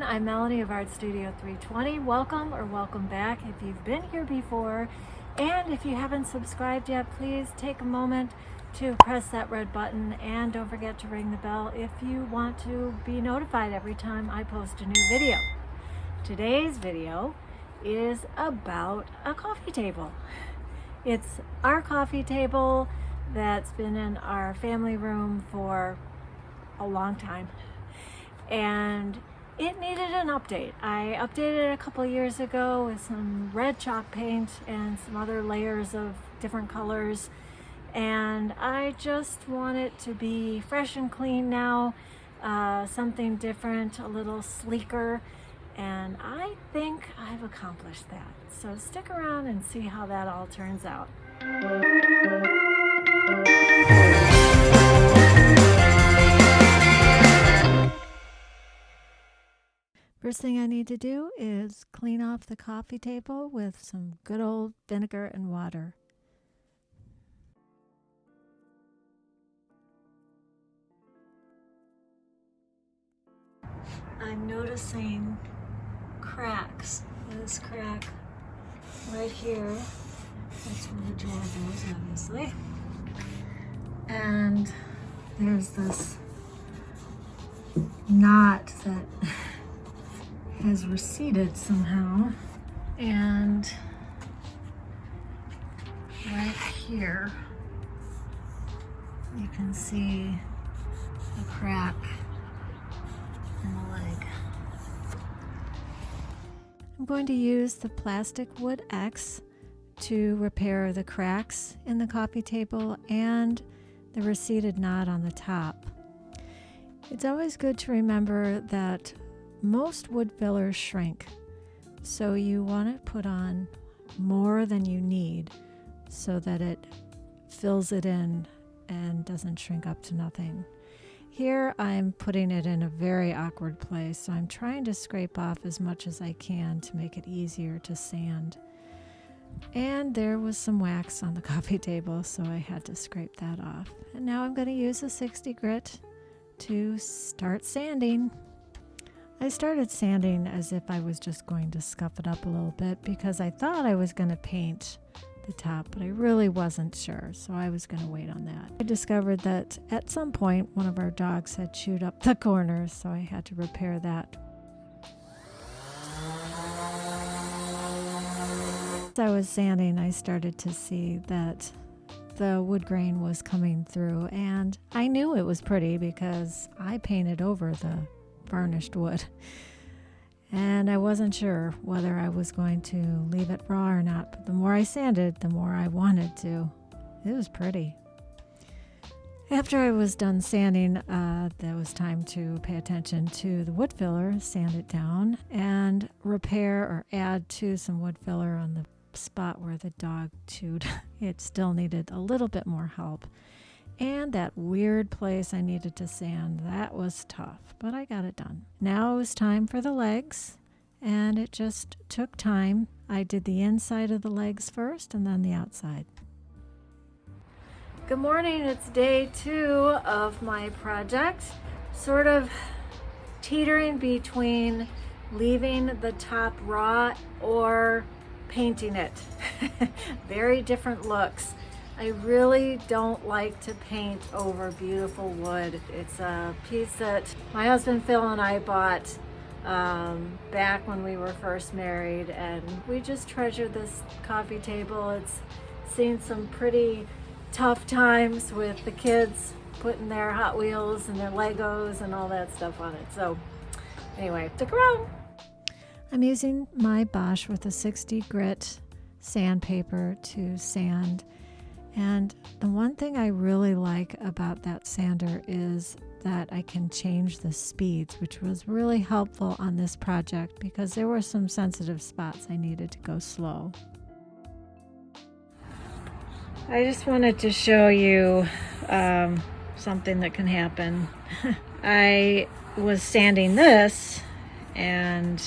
everyone, I'm Melanie of Art Studio 320. Welcome or welcome back if you've been here before. And if you haven't subscribed yet, please take a moment to press that red button and don't forget to ring the bell if you want to be notified every time I post a new video. Today's video is about a coffee table. It's our coffee table that's been in our family room for a long time, and it needed an update. I updated it a couple years ago with some red chalk paint and some other layers of different colors, and I just want it to be fresh and clean now, something different, a little sleeker, and I think I've accomplished that. So stick around and see how that all turns out. First thing I need to do is clean off the coffee table with some good old vinegar and water. I'm noticing cracks. This crack right here, that's where the door goes, obviously. And there's this knot that has receded somehow, and right here you can see a crack in the leg. I'm going to use the plastic wood X to repair the cracks in the coffee table and the receded knot on the top. It's always good to remember that most wood fillers shrink, so you want to put on more than you need so that it fills it in and doesn't shrink up to nothing. Here I'm putting it in a very awkward place, so I'm trying to scrape off as much as I can to make it easier to sand. And there was some wax on the coffee table, so I had to scrape that off. And now I'm going to use a 60 grit to start sanding. I started sanding as if I was just going to scuff it up a little bit because I thought I was going to paint the top, but I really wasn't sure, so I was going to wait on that. I discovered that at some point one of our dogs had chewed up the corners, so I had to repair that. As I was sanding, I started to see that the wood grain was coming through, and I knew it was pretty because I painted over the varnished wood, and I wasn't sure whether I was going to leave it raw or not, but the more I sanded, the more I wanted to. It was pretty. After I was done sanding, there was time to pay attention to the wood filler, sand it down, and repair or add to some wood filler on the spot where the dog chewed. It still needed a little bit more help. And that weird place I needed to sand, that was tough, but I got it done. Now it was time for the legs, and it just took time. I did the inside of the legs first and then the outside. Good morning, it's day 2 of my project. Sort of teetering between leaving the top raw or painting it. Very different looks. I really don't like to paint over beautiful wood. It's a piece that my husband Phil and I bought back when we were first married, and we just treasure this coffee table. It's seen some pretty tough times with the kids putting their Hot Wheels and their Legos and all that stuff on it. So anyway, stick around. I'm using my Bosch with a 60 grit sandpaper to sand. And the one thing I really like about that sander is that I can change the speeds, which was really helpful on this project because there were some sensitive spots I needed to go slow. I just wanted to show you something that can happen. I was sanding this and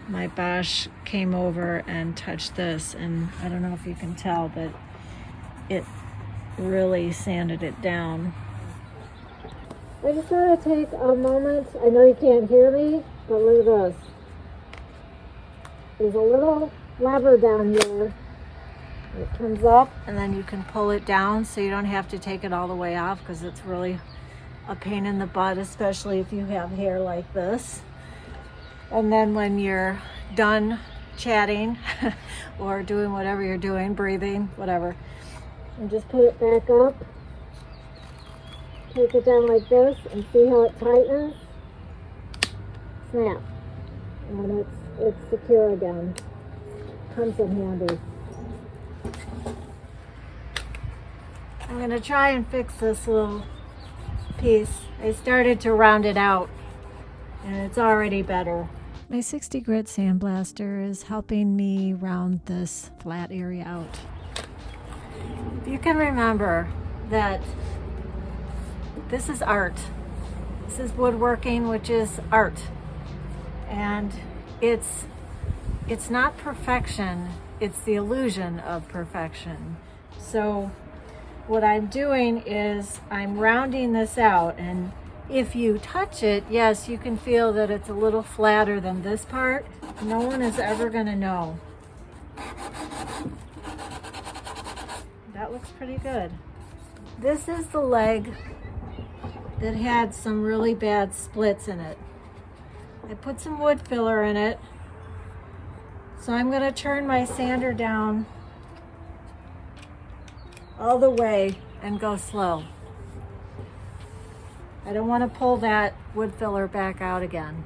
my Bosch came over and touched this, and I don't know if you can tell, but it really sanded it down. I just want to take a moment. I know you can't hear me, but look at this. There's a little lever down here. It comes up and then you can pull it down so you don't have to take it all the way off, because it's really a pain in the butt, especially if you have hair like this. And then when you're done chatting or doing whatever you're doing, breathing, whatever, and just put it back up. Take it down like this and see how it tightens. Snap. And it's secure again. Comes in handy. I'm going to try and fix this little piece. I started to round it out and it's already better. My 60 grit sandblaster is helping me round this flat area out. If you can remember that this is art. This is woodworking, which is art. And it's not perfection, it's the illusion of perfection. So what I'm doing is I'm rounding this out, and if you touch it, yes, you can feel that it's a little flatter than this part. No one is ever gonna know. That looks pretty good. This is the leg that had some really bad splits in it. I put some wood filler in it. So I'm gonna turn my sander down all the way and go slow. I don't want to pull that wood filler back out again.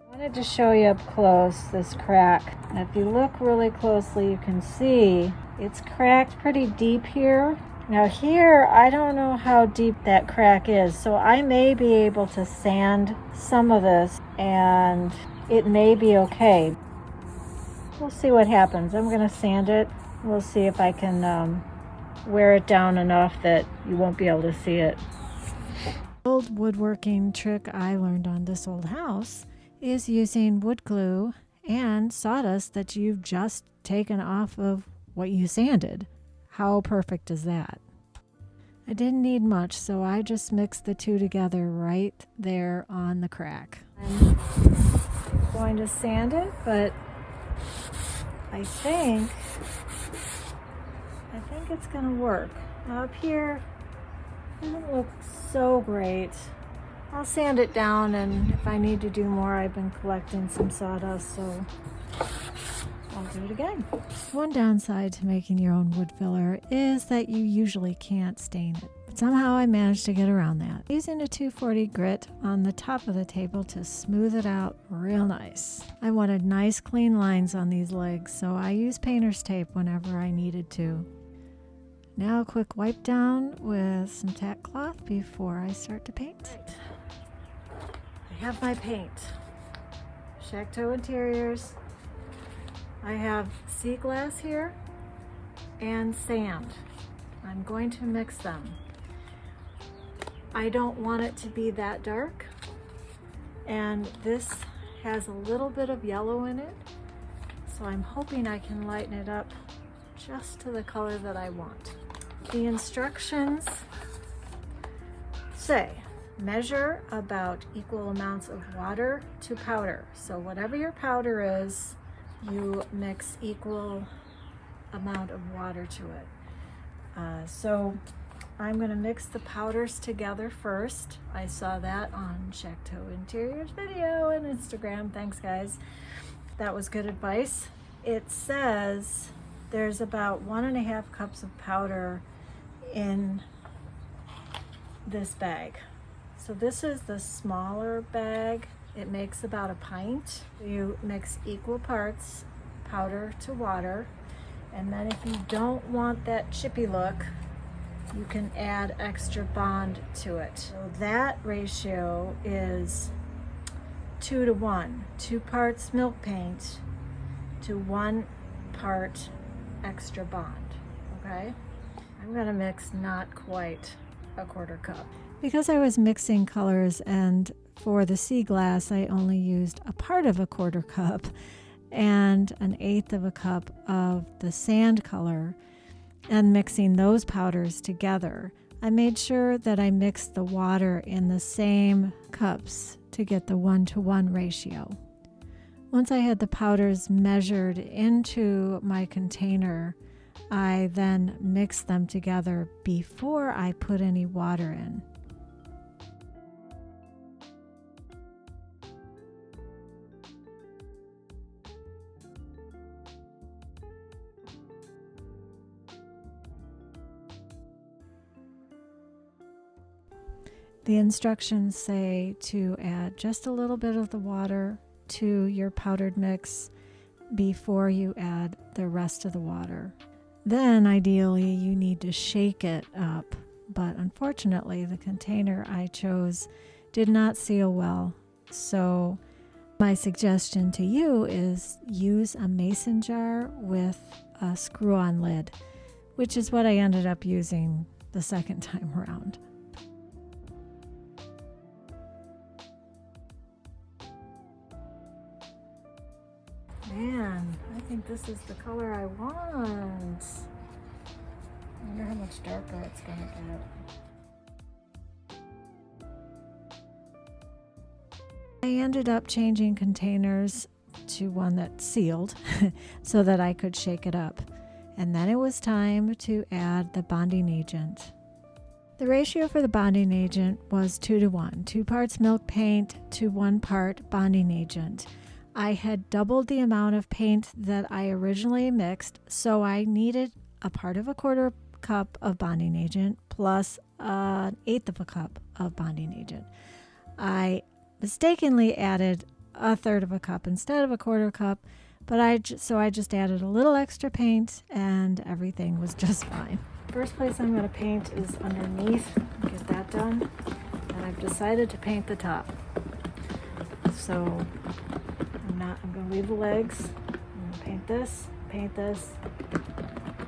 I wanted to show you up close this crack. And if you look really closely, you can see it's cracked pretty deep here. Now here, I don't know how deep that crack is, so I may be able to sand some of this and it may be okay. We'll see what happens. I'm gonna sand it. We'll see if I can wear it down enough that you won't be able to see it. Old woodworking trick I learned on this old house is using wood glue and sawdust that you've just taken off of what you sanded. How perfect is that? I didn't need much, so I just mixed the two together right there on the crack. I'm going to sand it, but I think it's gonna work. Now up here, it doesn't look so great. I'll sand it down, and if I need to do more, I've been collecting some sawdust, so I'll do it again. One downside to making your own wood filler is that you usually can't stain it. But somehow I managed to get around that. Using a 240 grit on the top of the table to smooth it out real nice. I wanted nice clean lines on these legs, so I used painter's tape whenever I needed to. Now a quick wipe down with some Tack Cloth before I start to paint. I have my paint. Shackteau Interiors. I have sea glass here and sand. I'm going to mix them. I don't want it to be that dark, and this has a little bit of yellow in it, so I'm hoping I can lighten it up just to the color that I want. The instructions say measure about equal amounts of water to powder. So whatever your powder is, you mix equal amount of water to it. So I'm going to mix the powders together first. I saw that on Shackteau Interiors video and Instagram. Thanks guys. That was good advice. It says there's about 1.5 cups of powder in this bag. So this is the smaller bag. It makes about a pint. You mix equal parts powder to water, and then if you don't want that chippy look, you can add extra bond to it. So that ratio is 2 to 1. 2 parts milk paint to 1 part extra bond, okay? I'm gonna mix not quite a 1/4 cup. Because I was mixing colors, and for the sea glass I only used a part of a 1/4 cup and 1/8 of a cup of the sand color, and mixing those powders together, I made sure that I mixed the water in the same cups to get the 1-to-1 ratio. Once I had the powders measured into my container, I then mixed them together before I put any water in. The instructions say to add just a little bit of the water to your powdered mix before you add the rest of the water. Then ideally you need to shake it up, but unfortunately the container I chose did not seal well. So my suggestion to you is use a mason jar with a screw-on lid, which is what I ended up using the second time around. Man, I think this is the color I want. I wonder how much darker it's gonna get. I ended up changing containers to one that sealed so that I could shake it up. And then it was time to add the bonding agent. The ratio for the bonding agent was 2-to-1, 2 parts milk paint to 1 part bonding agent. I had doubled the amount of paint that I originally mixed, so I needed a part of a 1/4 cup of bonding agent plus 1/8 of a cup of bonding agent. I mistakenly added 1/3 of a cup instead of a 1/4 cup, but I just added a little extra paint and everything was just fine. First place I'm going to paint is underneath. Get that done. And I've decided to paint the top. So I'm going to leave the legs. I'm going to paint this, and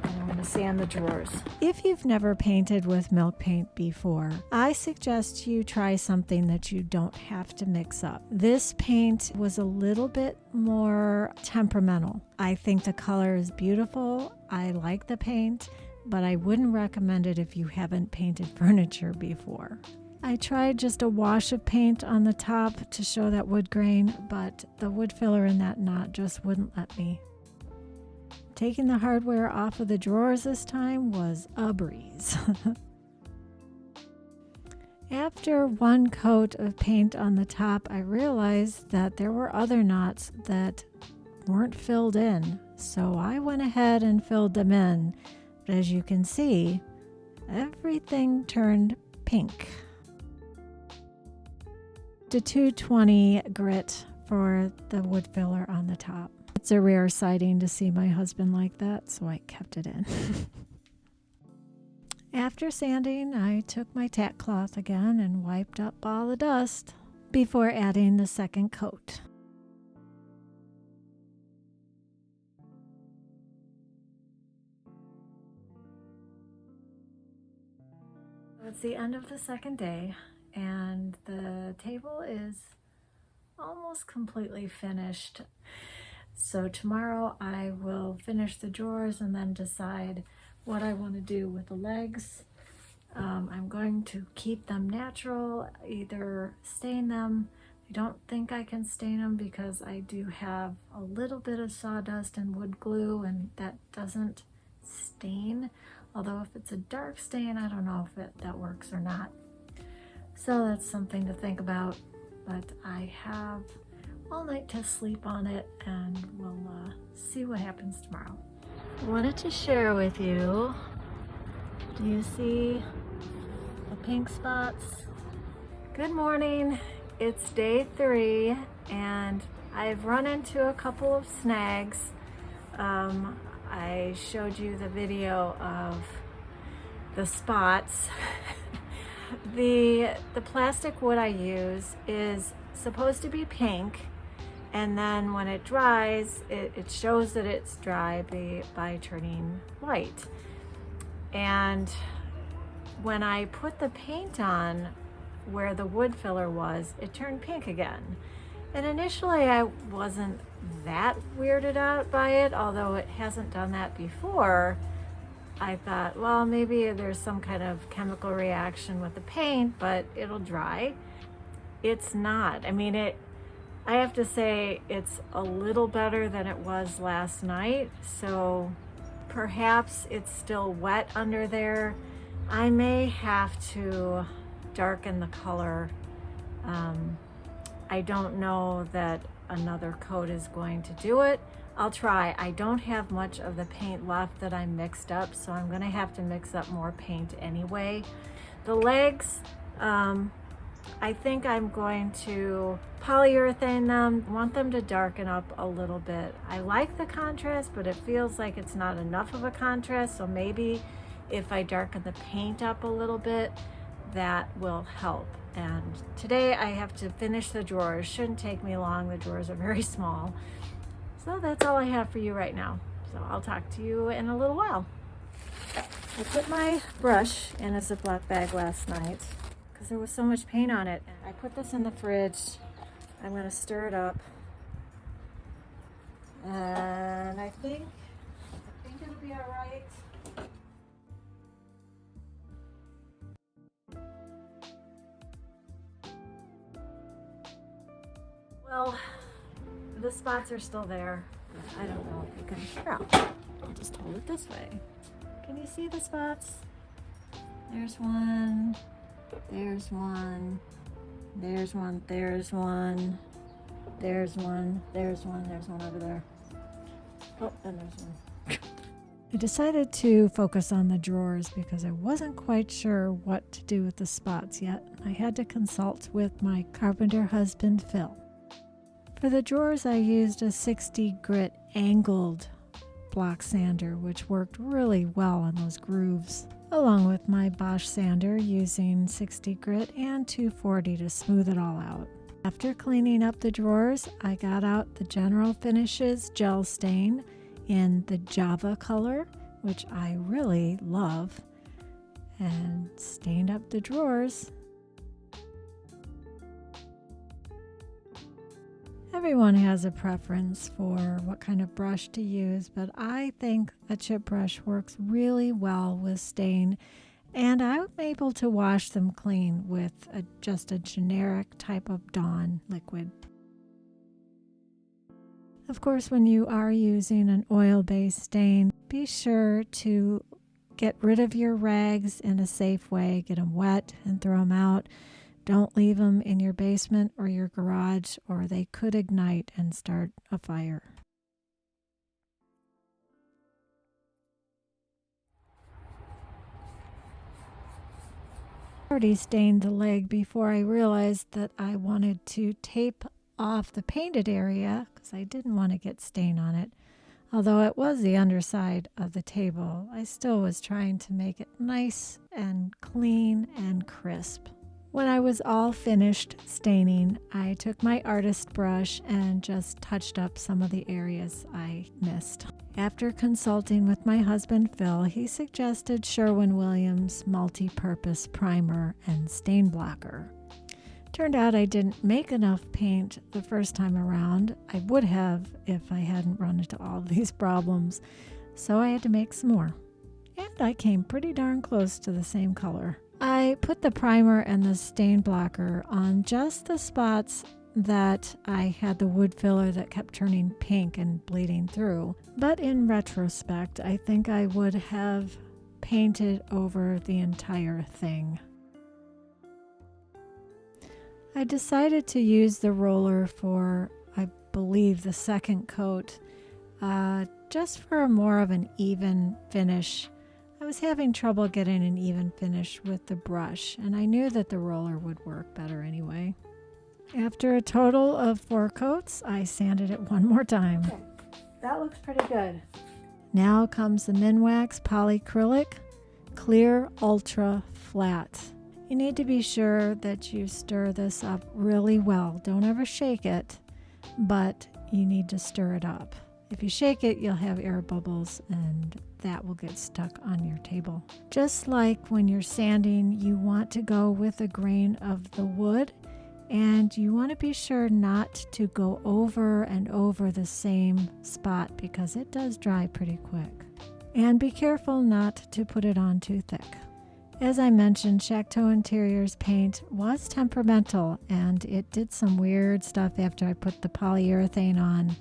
I'm going to sand the drawers. If you've never painted with milk paint before, I suggest you try something that you don't have to mix up. This paint was a little bit more temperamental. I think the color is beautiful. I like the paint, but I wouldn't recommend it if you haven't painted furniture before. I tried just a wash of paint on the top to show that wood grain, but the wood filler in that knot just wouldn't let me. Taking the hardware off of the drawers this time was a breeze. After 1 coat of paint on the top, I realized that there were other knots that weren't filled in, so I went ahead and filled them in. But as you can see, everything turned pink. The 220 grit for the wood filler on the top. It's a rare sighting to see my husband like that, so I kept it in. After sanding, I took my tack cloth again and wiped up all the dust before adding the second coat. It's the end of the second day, and the table is almost completely finished. So tomorrow I will finish the drawers and then decide what I want to do with the legs. I'm going to keep them natural, either stain them. I don't think I can stain them because I do have a little bit of sawdust and wood glue, and that doesn't stain. Although if it's a dark stain, I don't know if that works or not. So that's something to think about, but I have all night to sleep on it, and we'll see what happens tomorrow. I wanted to share with you, do you see the pink spots? Good morning, it's day 3, and I've run into a couple of snags. I showed you the video of the spots. The plastic wood I use is supposed to be pink, and then when it dries, it shows that it's dry by turning white. And when I put the paint on where the wood filler was, it turned pink again. And initially I wasn't that weirded out by it, although it hasn't done that before. I thought, well, maybe there's some kind of chemical reaction with the paint, but it'll dry. It's not. I mean, I have to say it's a little better than it was last night, so perhaps it's still wet under there. I may have to darken the color. I don't know that another coat is going to do it. I'll try. I don't have much of the paint left that I mixed up, so I'm gonna have to mix up more paint anyway. The legs, I think I'm going to polyurethane them. I want them to darken up a little bit. I like the contrast, but it feels like it's not enough of a contrast, so maybe if I darken the paint up a little bit, that will help. And today I have to finish the drawers. Shouldn't take me long. The drawers are very small. So that's all I have for you right now. So I'll talk to you in a little while. I put my brush in a Ziploc bag last night because there was so much paint on it. I put this in the fridge. I'm going to stir it up. And I think it'll be all right. Well, the spots are still there. I don't know if you can. Here, I'll just hold it this way. Can you see the spots? There's one. There's one. There's one. There's one. There's one. There's one. There's one over there. Oh, and there's one. I decided to focus on the drawers because I wasn't quite sure what to do with the spots yet. I had to consult with my carpenter husband, Phil. For the drawers, I used a 60 grit angled block sander, which worked really well on those grooves, along with my Bosch sander using 60 grit and 240 to smooth it all out. After cleaning up the drawers, I got out the General Finishes gel stain in the Java color, which I really love, and stained up the drawers. Everyone has a preference for what kind of brush to use, but I think a chip brush works really well with stain, and I'm able to wash them clean with just a generic type of Dawn liquid. Of course, when you are using an oil-based stain, be sure to get rid of your rags in a safe way, get them wet and throw them out. Don't leave them in your basement or your garage, or they could ignite and start a fire. I already stained the leg before I realized that I wanted to tape off the painted area because I didn't want to get stain on it. Although it was the underside of the table, I still was trying to make it nice and clean and crisp. When I was all finished staining, I took my artist brush and just touched up some of the areas I missed. After consulting with my husband Phil, he suggested Sherwin-Williams multi-purpose primer and stain blocker. Turned out I didn't make enough paint the first time around. I would have if I hadn't run into all these problems, so I had to make some more. And I came pretty darn close to the same color. I put the primer and the stain blocker on just the spots that I had the wood filler that kept turning pink and bleeding through. But in retrospect, I think I would have painted over the entire thing. I decided to use the roller for, I believe, the second coat, just for more of an even finish. I was having trouble getting an even finish with the brush, and I knew that the roller would work better anyway. After a total of 4 coats, I sanded it one more time. Okay, that looks pretty good. Now comes the Minwax Polycrylic Clear Ultra Flat. You need to be sure that you stir this up really well. Don't ever shake it, but you need to stir it up. If you shake it, you'll have air bubbles and that will get stuck on your table. Just like when you're sanding, you want to go with a grain of the wood, and you want to be sure not to go over and over the same spot because it does dry pretty quick. And be careful not to put it on too thick. As I mentioned, Shackteau Interiors paint was temperamental and it did some weird stuff after I put the polyurethane on.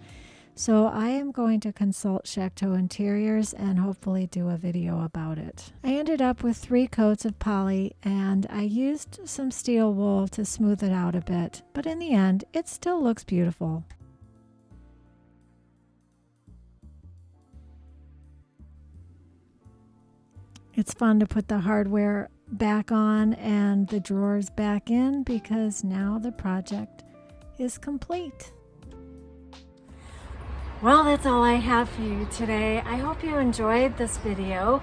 So I am going to consult Shackteau Interiors and hopefully do a video about it. I ended up with 3 coats of poly and I used some steel wool to smooth it out a bit, but in the end, it still looks beautiful. It's fun to put the hardware back on and the drawers back in because now the project is complete. Well, that's all I have for you today. I hope you enjoyed this video.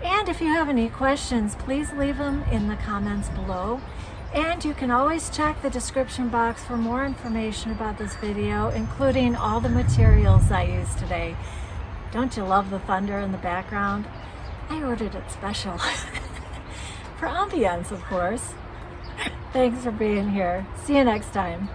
And if you have any questions, please leave them in the comments below. And you can always check the description box for more information about this video, including all the materials I used today. Don't you love the thunder in the background? I ordered it special. For ambience, of course. Thanks for being here. See you next time.